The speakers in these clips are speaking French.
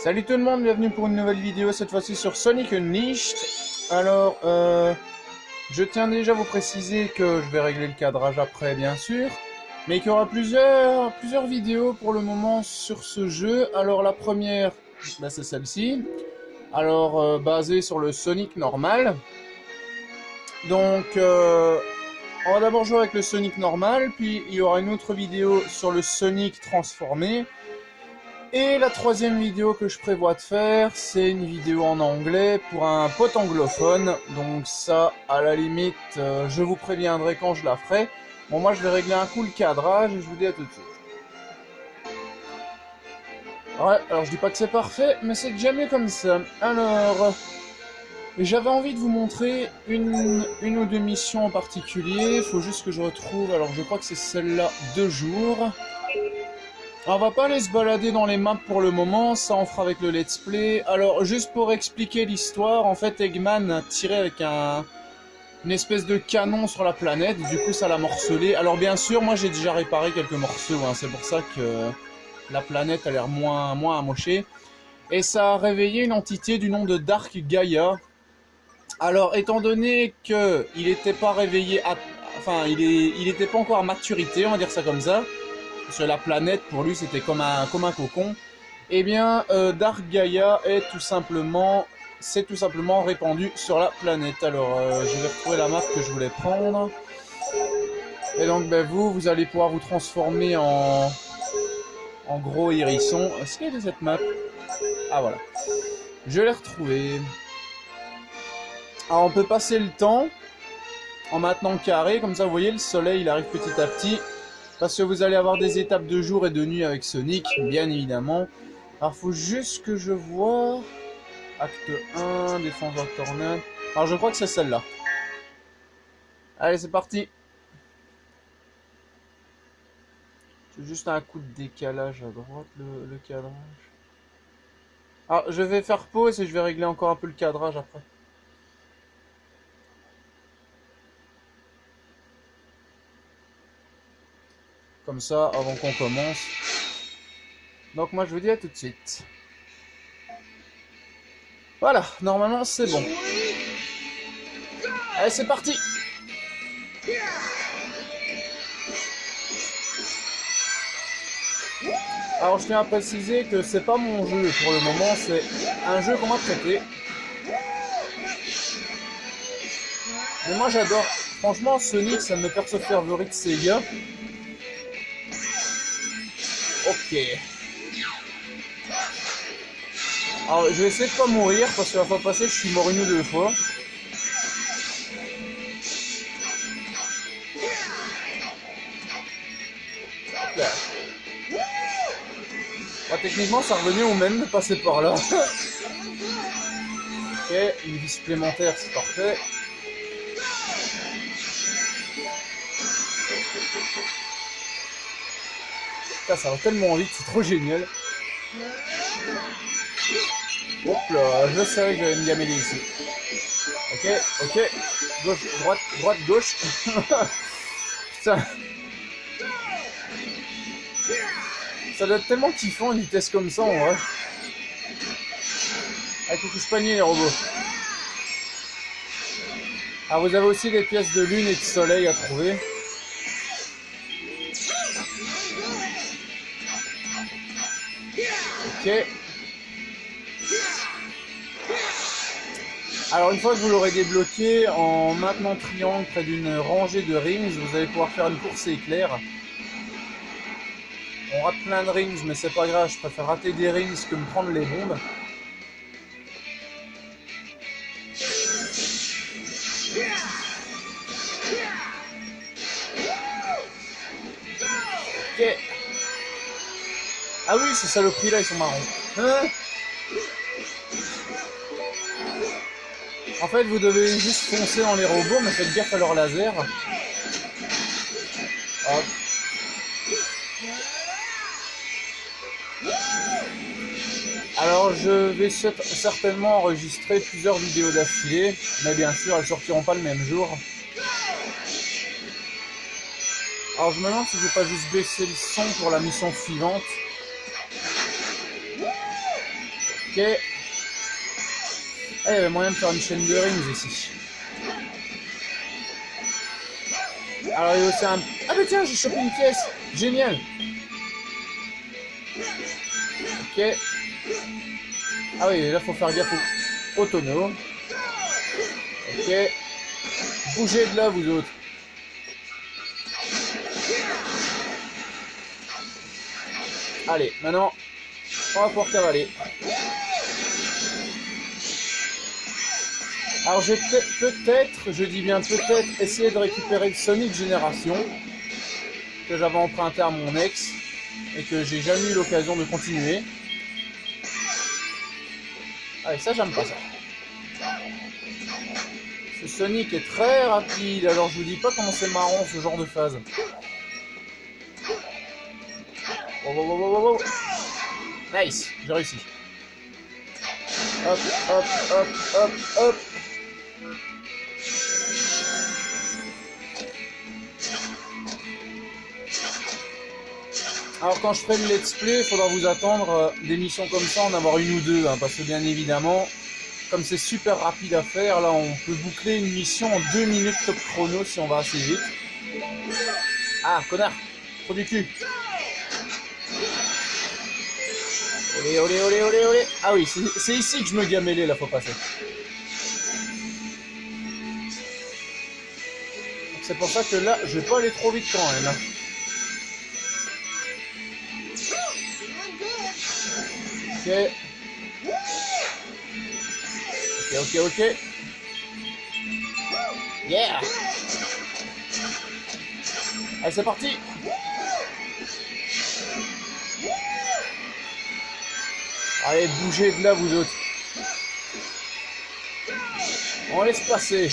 Salut tout le monde, bienvenue pour une nouvelle vidéo, cette fois-ci sur Sonic Unleashed. Alors, je tiens déjà à vous préciser que je vais régler le cadrage après, bien sûr, mais qu'il y aura plusieurs vidéos pour le moment sur ce jeu. Alors la première, bah, c'est celle-ci, alors basée sur le Sonic normal. Donc, on va d'abord jouer avec le Sonic normal, puis il y aura une autre vidéo sur le Sonic transformé. Et la troisième vidéo que je prévois de faire, c'est une vidéo en anglais pour un pote anglophone. Donc ça, à la limite, je vous préviendrai quand je la ferai. Bon, moi je vais régler un coup le cadrage et je vous dis à tout de suite. Ouais, alors je dis pas que c'est parfait, mais c'est déjà mieux comme ça. Alors, j'avais envie de vous montrer une ou deux missions en particulier. Il faut juste que je retrouve, alors je crois que c'est celle-là, 2 jours. On va pas aller se balader dans les maps pour le moment, ça on fera avec le let's play. Alors juste pour expliquer l'histoire, en fait Eggman a tiré avec une espèce de canon sur la planète, du coup ça l'a morcelé. Alors bien sûr, moi j'ai déjà réparé quelques morceaux, hein, c'est pour ça que la planète a l'air moins amochée. Et ça a réveillé une entité du nom de Dark Gaia. Alors étant donné que il n'était pas réveillé, il était pas encore à maturité, on va dire ça comme ça. Sur la planète, pour lui, c'était comme un cocon. Eh bien, Dark Gaia s'est tout simplement répandu sur la planète. Alors, je vais retrouver la map que je voulais prendre. Et donc, ben, vous allez pouvoir vous transformer en gros hérisson. Est-ce qu'il y a de cette map? Ah, voilà. Je l'ai retrouvée. Alors, on peut passer le temps en maintenant carré. Comme ça, vous voyez, le soleil, il arrive petit à petit. Parce que vous allez avoir des étapes de jour et de nuit avec Sonic, bien évidemment. Alors, faut juste que je vois... Acte 1, défense en tornade... Alors, je crois que c'est celle-là. Allez, c'est parti. C'est juste un coup de décalage à droite, le cadrage. Alors, je vais faire pause et je vais régler encore un peu le cadrage après. Comme ça, avant qu'on commence. Donc moi je vous dis à tout de suite. Voilà, normalement c'est bon. Allez, c'est parti. Alors je tiens à préciser que c'est pas mon jeu pour le moment, c'est un jeu qu'on m'a prêté. Mais moi j'adore. Franchement, Sonic, c'est mes persos favoris de Sega. Ok. Alors, je vais essayer de pas mourir parce que la fois passée, je suis mort 1 ou 2 fois. Là. Bah, techniquement, ça revenait au même de passer par là. Ok, une vie supplémentaire, c'est parfait. Ça va tellement vite, c'est trop génial. Hop là, je savais que j'allais me gamer ici. Ok, ok. Gauche, droite, droite, gauche. Putain. Ça doit être tellement kiffant une vitesse comme ça en vrai. Avec le couche panier les robots. Alors vous avez aussi des pièces de lune et de soleil à trouver. Ok. Alors une fois que vous l'aurez débloqué, en maintenant triangle près d'une rangée de rings, vous allez pouvoir faire une course éclair. On rate plein de rings, mais c'est pas grave, je préfère rater des rings que me prendre les bombes. Ok. Ah oui, ces saloperies là, ils sont marrants. Hein? En fait, vous devez juste foncer dans les robots, mais faites gaffe à leur laser. Hop. Alors, je vais certainement enregistrer plusieurs vidéos d'affilée, mais bien sûr, elles sortiront pas le même jour. Alors, je me demande si je vais pas juste baisser le son pour la mission suivante. Ok. Ah, il y avait moyen de faire une chaîne de rings ici. Alors il y a aussi un... Ah mais tiens, j'ai chopé une pièce. Génial. Ok. Ah oui, là faut faire gaffe au tonneau. Ok. Bougez de là vous autres. Allez, maintenant, on va pouvoir cavaler. Alors j'ai peut-être, je dis bien peut-être, essayé de récupérer le Sonic Génération que j'avais emprunté à mon ex et que j'ai jamais eu l'occasion de continuer. Ah et ça j'aime pas ça. Ce Sonic est très rapide, alors je vous dis pas comment c'est marrant ce genre de phase. Oh. Nice, j'ai réussi. Hop, hop, hop, hop, hop. Alors quand je ferai le let's play, il faudra vous attendre des missions comme ça, en avoir une ou deux, hein, parce que bien évidemment, comme c'est super rapide à faire, là on peut boucler une mission en 2 minutes top chrono si on va assez vite. Ah, connard, trop du cul. Olé, olé, olé, olé, olé. Ah oui, c'est ici que je me gamellais, là, faut passer. C'est pour ça que là, je vais pas aller trop vite quand même. Ok. Ok. Yeah. Allez, c'est parti. Allez, bougez de là, vous autres. On laisse passer.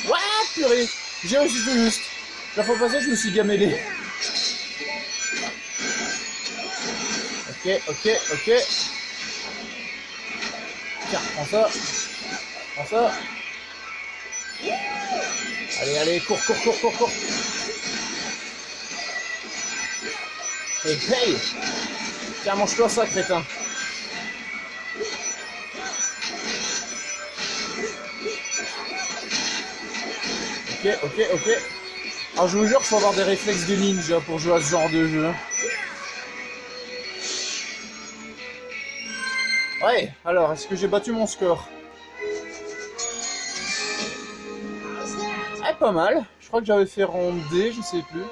Ouah, purée. J'ai réussi tout juste. La fois passée, je me suis gamellé. Ok. Tiens, prends ça. Allez, cours. Hey. Tiens, mange-toi ça, crétin. Ok. Alors je vous jure, faut avoir des réflexes de ninja pour jouer à ce genre de jeu. Ouais, alors, est-ce que j'ai battu mon score? Pas mal. Je crois que j'avais fait rond D, je sais plus.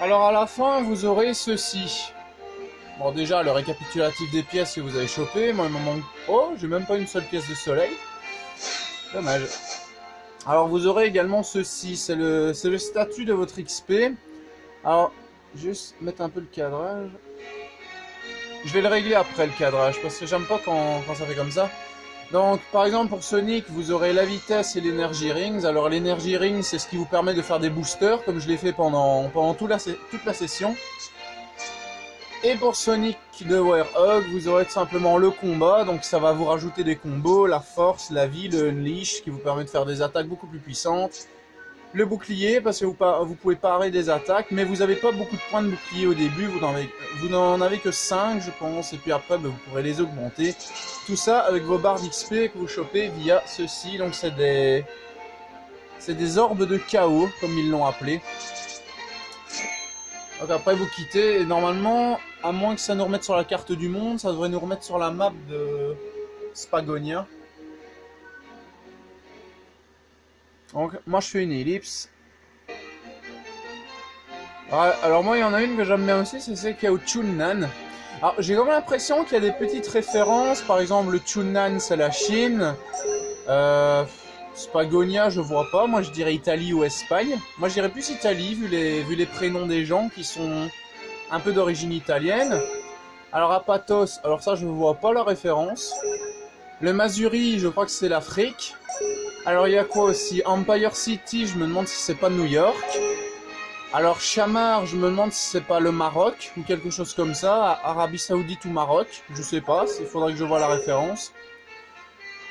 Alors à la fin, vous aurez ceci. Bon, déjà, le récapitulatif des pièces que vous avez chopées. Moi, il me manque... Oh, j'ai même pas une seule pièce de soleil. Dommage. Alors, vous aurez également ceci. C'est le statut de votre XP. Alors, juste mettre un peu le cadrage. Je vais le régler après le cadrage, parce que j'aime pas quand ça fait comme ça. Donc, par exemple, pour Sonic, vous aurez la vitesse et l'Energy Rings. Alors, l'Energy Rings, c'est ce qui vous permet de faire des boosters, comme je l'ai fait pendant toute la session. Et pour Sonic de Werehog, vous aurez tout simplement le combat. Donc, ça va vous rajouter des combos, la force, la vie, le Unleash, qui vous permet de faire des attaques beaucoup plus puissantes. Le bouclier, parce que vous pouvez parer des attaques, mais vous n'avez pas beaucoup de points de bouclier au début, vous n'en avez que 5 je pense, et puis après vous pourrez les augmenter. Tout ça avec vos barres d'XP que vous chopez via ceci, donc c'est des orbes de chaos, comme ils l'ont appelé. Donc après vous quittez, et normalement, à moins que ça nous remette sur la carte du monde, ça devrait nous remettre sur la map de Spagonia. Donc, moi je fais une ellipse. Alors moi il y en a une que j'aime bien aussi, c'est celle qui est au Chunnan. Alors j'ai comme l'impression qu'il y a des petites références, par exemple le Chunnan c'est la Chine. Spagonia je vois pas, moi je dirais Italie ou Espagne. Moi je dirais plus Italie vu les prénoms des gens qui sont un peu d'origine italienne. Alors Apatos, alors ça je ne vois pas la référence. Le Masuri je crois que c'est l'Afrique. Alors il y a quoi aussi? Empire City, je me demande si c'est pas New York. Alors Chamar, je me demande si c'est pas le Maroc ou quelque chose comme ça. Arabie Saoudite ou Maroc, je sais pas, il faudrait que je voie la référence.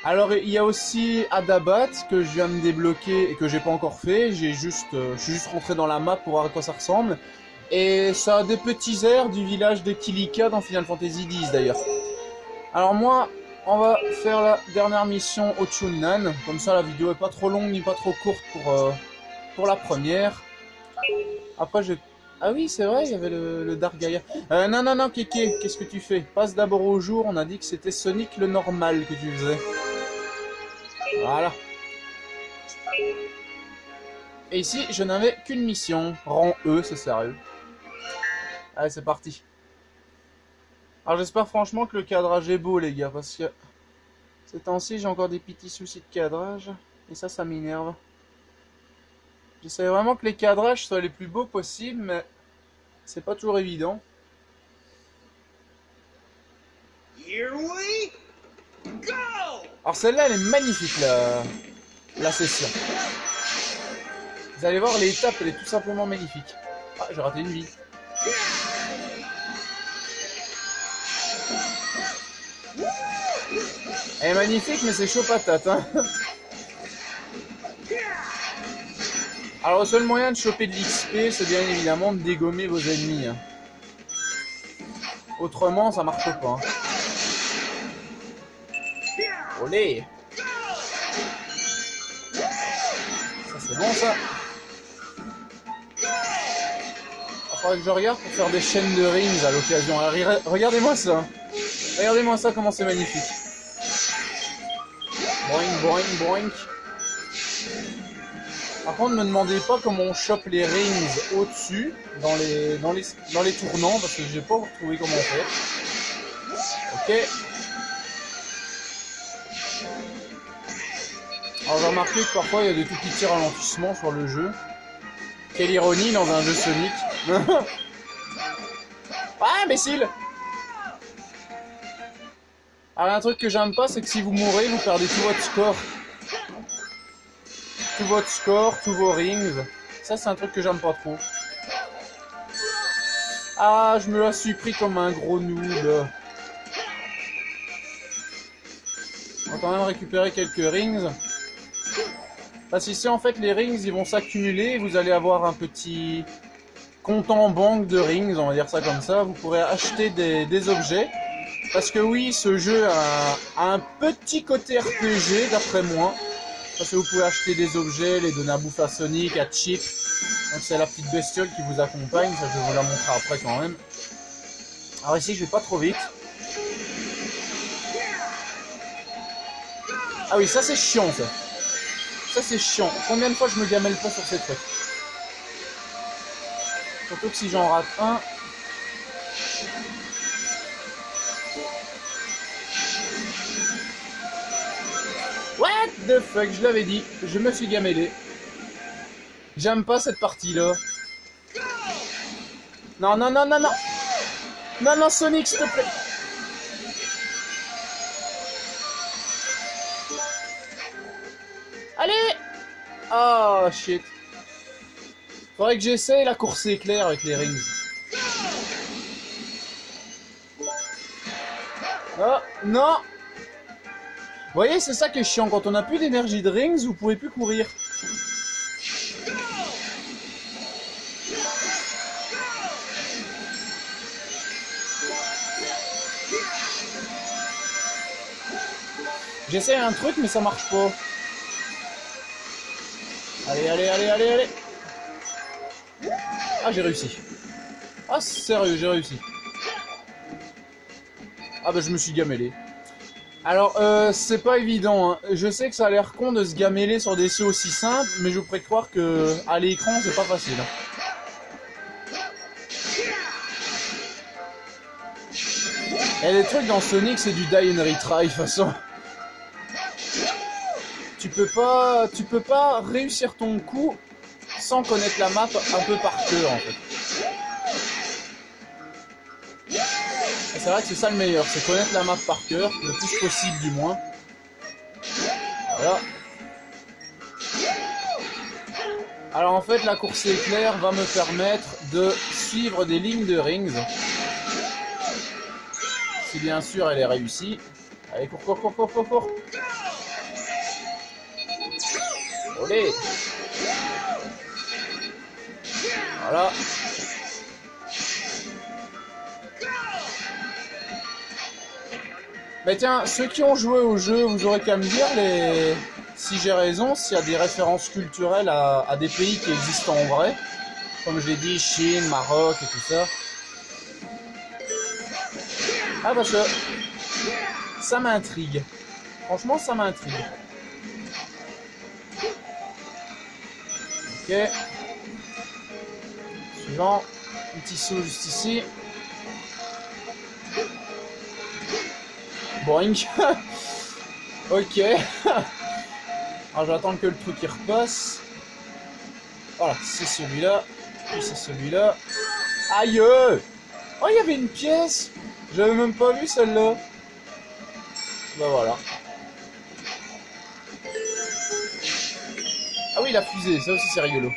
Alors il y a aussi Adabat que je viens de débloquer et que j'ai pas encore fait. Je suis juste rentré dans la map pour voir à quoi ça ressemble. Et ça a des petits airs du village de Kilika dans Final Fantasy X d'ailleurs. Alors moi, on va faire la dernière mission au Chunnan. Comme ça la vidéo est pas trop longue ni pas trop courte pour la première. Après je... Ah oui c'est vrai, il y avait le Dark Gaia. Non, Kéké, qu'est-ce que tu fais? Passe d'abord au jour, on a dit que c'était Sonic le normal que tu faisais. Voilà. Et ici, je n'avais qu'une mission. Rang E, c'est sérieux. Allez, c'est parti. Alors j'espère franchement que le cadrage est beau, les gars, parce que ces temps-ci, j'ai encore des petits soucis de cadrage. Et ça m'énerve. J'essaie vraiment que les cadrages soient les plus beaux possibles, mais c'est pas toujours évident. Alors celle-là, elle est magnifique, la session. Vous allez voir, l'étape, elle est tout simplement magnifique. Ah, j'ai raté une vie. Elle est magnifique, mais c'est chaud patate, hein. Alors, le seul moyen de choper de l'XP, c'est bien évidemment de dégommer vos ennemis. Hein. Autrement, ça marche pas. Hein. Olé! Ça, c'est bon, ça. Il faudrait que je regarde pour faire des chaînes de rings à l'occasion. Regardez-moi ça. Regardez-moi ça, comment c'est magnifique. Boing, boing, boing. Par contre, ne me demandez pas comment on chope les rings au-dessus, dans les tournants, parce que j'ai pas retrouvé comment faire. Ok. Alors j'ai remarqué que parfois il y a des tout petits ralentissements sur le jeu. Quelle ironie dans un jeu Sonic. Ah, imbécile! Alors un truc que j'aime pas, c'est que si vous mourrez, vous perdez tout votre score. Tout votre score, tous vos rings. Ça, c'est un truc que j'aime pas trop. Ah, je me la suis pris comme un gros noob. On va quand même récupérer quelques rings. Parce qu'ici, en fait, les rings, ils vont s'accumuler et vous allez avoir un petit compte en banque de rings, on va dire ça comme ça. Vous pourrez acheter des objets. Parce que oui, ce jeu a un petit côté RPG, d'après moi. Parce que vous pouvez acheter des objets, les donner à bouffer à Sonic, à Chip. Donc c'est la petite bestiole qui vous accompagne, ça je vais vous la montrer après quand même. Alors ici, je vais pas trop vite. Ah oui, ça c'est chiant ça. Ça c'est chiant. Combien de fois je me gamelle pas sur cette truc? Surtout que si j'en rate un... What the fuck, je l'avais dit, je me suis gamellé. J'aime pas cette partie-là. Non, non, non, non, non. Non, non, Sonic, s'il te plaît. Allez. Oh, shit. Faudrait que j'essaye la course éclair avec les rings. Oh, non. Vous voyez, c'est ça qui est chiant. Quand on n'a plus d'énergie de rings, vous pouvez plus courir. J'essaie un truc, mais ça marche pas. Allez, allez, allez, allez, allez. Ah, j'ai réussi. Ah, sérieux, j'ai réussi. Ah bah, je me suis gamellé. Alors, c'est pas évident, hein. Je sais que ça a l'air con de se gameler sur des sauts aussi simples, mais je vous prie de croire que à l'écran, c'est pas facile. Et les trucs dans Sonic, c'est du die and retry, de toute façon. Tu peux pas réussir ton coup sans connaître la map un peu par cœur, en fait. C'est vrai que c'est ça le meilleur, c'est connaître la map par cœur, le plus possible du moins. Voilà. Alors en fait, la course éclair va me permettre de suivre des lignes de rings. Si bien sûr elle est réussie. Allez, cours, cours, cours, cours, cours, cours. Olé. Voilà. Mais tiens, ceux qui ont joué au jeu, vous aurez qu'à me dire si j'ai raison, s'il y a des références culturelles à des pays qui existent en vrai. Comme je l'ai dit, Chine, Maroc et tout ça. Ah parce que ça m'intrigue. Franchement, ça m'intrigue. Ok. Suivant. Un petit saut juste ici. Boing. Ok. Alors j'attends que le truc il repasse. Voilà, c'est celui-là. Puis c'est celui-là. Aïe! Oh, il y avait une pièce. J'avais même pas vu celle-là. Bah voilà. Ah oui, la fusée, ça aussi c'est rigolo.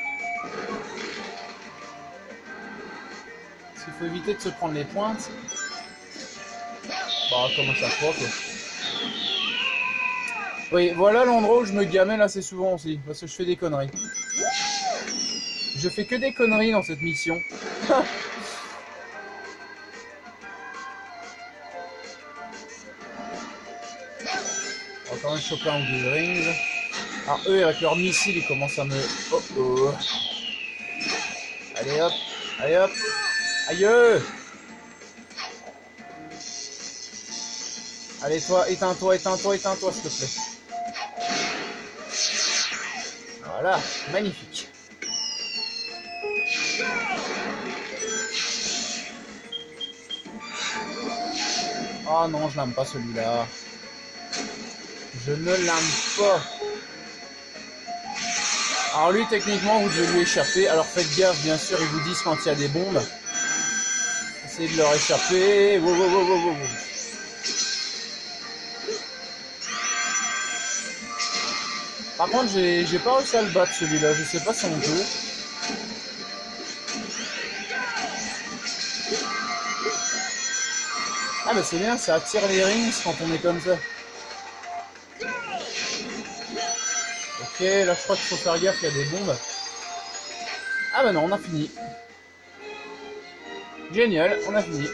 Parce qu'il faut éviter de se prendre les pointes. Bah, comme à chaque fois, quoi. Oui, voilà l'endroit où je me gamelle assez souvent aussi, parce que je fais des conneries. Je fais que des conneries dans cette mission. On va quand même choper un ou deux rings. Alors eux, avec leurs missiles, ils commencent à me... Oh oh. Allez hop, allez hop. Aïe. Allez toi, éteins-toi, éteins-toi, éteins-toi, s'il te plaît. Voilà, magnifique. Oh non, je l'aime pas celui-là. Je ne l'aime pas. Alors lui, techniquement, vous devez lui échapper. Alors faites gaffe, bien sûr, ils vous disent quand il y a des bombes. Essayez de leur échapper. Wow, wow, wow, wow, wow. Par contre, j'ai pas réussi à le battre celui-là. Je sais pas si on peut. Ah bah c'est bien, ça attire les rings quand on est comme ça. Ok, là je crois qu'il faut faire gaffe, il y a des bombes. Ah bah non, on a fini. Génial, on a fini.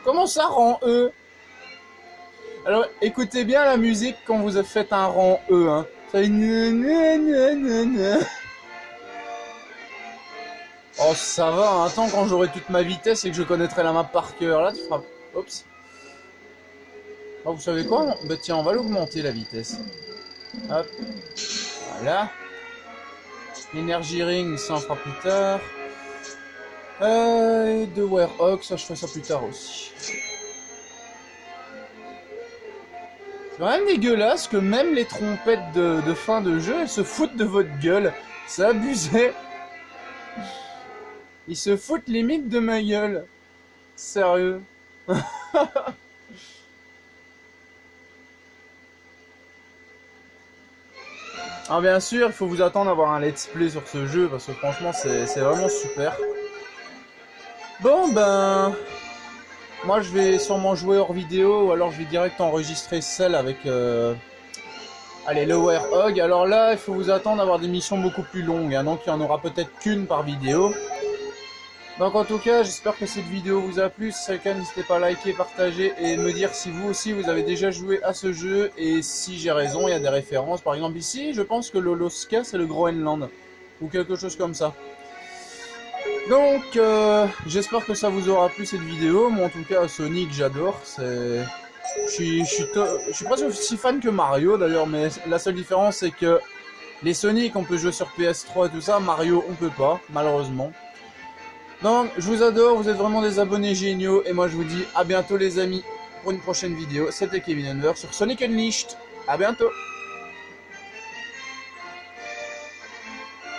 Comment ça rend E? Alors écoutez bien la musique quand vous faites un rang E. Hein. Ça fait... Oh ça va, un temps quand j'aurai toute ma vitesse et que je connaîtrai la map par cœur. Là tu feras... Oups. Oh, vous savez quoi? Bah tiens, on va l'augmenter la vitesse. Hop. Voilà. Energy Ring, ça on fera plus tard. De Werehog, ça je ferai ça plus tard aussi. C'est quand même dégueulasse que même les trompettes de fin de jeu, elles se foutent de votre gueule. C'est abusé. Ils se foutent limite de ma gueule. Sérieux. Alors bien sûr, il faut vous attendre à avoir un let's play sur ce jeu parce que franchement c'est vraiment super. Bon ben... Moi je vais sûrement jouer hors vidéo ou alors je vais direct enregistrer celle avec... Allez, le Werehog. Alors là, il faut vous attendre à avoir des missions beaucoup plus longues. Hein, donc il n'y en aura peut-être qu'une par vidéo. Donc en tout cas, j'espère que cette vidéo vous a plu. Si c'est le cas, n'hésitez pas à liker, partager et me dire si vous aussi vous avez déjà joué à ce jeu. Et si j'ai raison, il y a des références. Par exemple ici, je pense que l'Oloska c'est le Groenland. Ou quelque chose comme ça. Donc, j'espère que ça vous aura plu cette vidéo. Moi en tout cas, Sonic j'adore. Je suis presque aussi fan que Mario d'ailleurs. Mais la seule différence c'est que les Sonic on peut jouer sur PS3 et tout ça. Mario on peut pas, malheureusement. Donc, je vous adore, vous êtes vraiment des abonnés géniaux, et moi je vous dis à bientôt les amis pour une prochaine vidéo. C'était Kevin Enver sur Sonic Unleashed. À bientôt.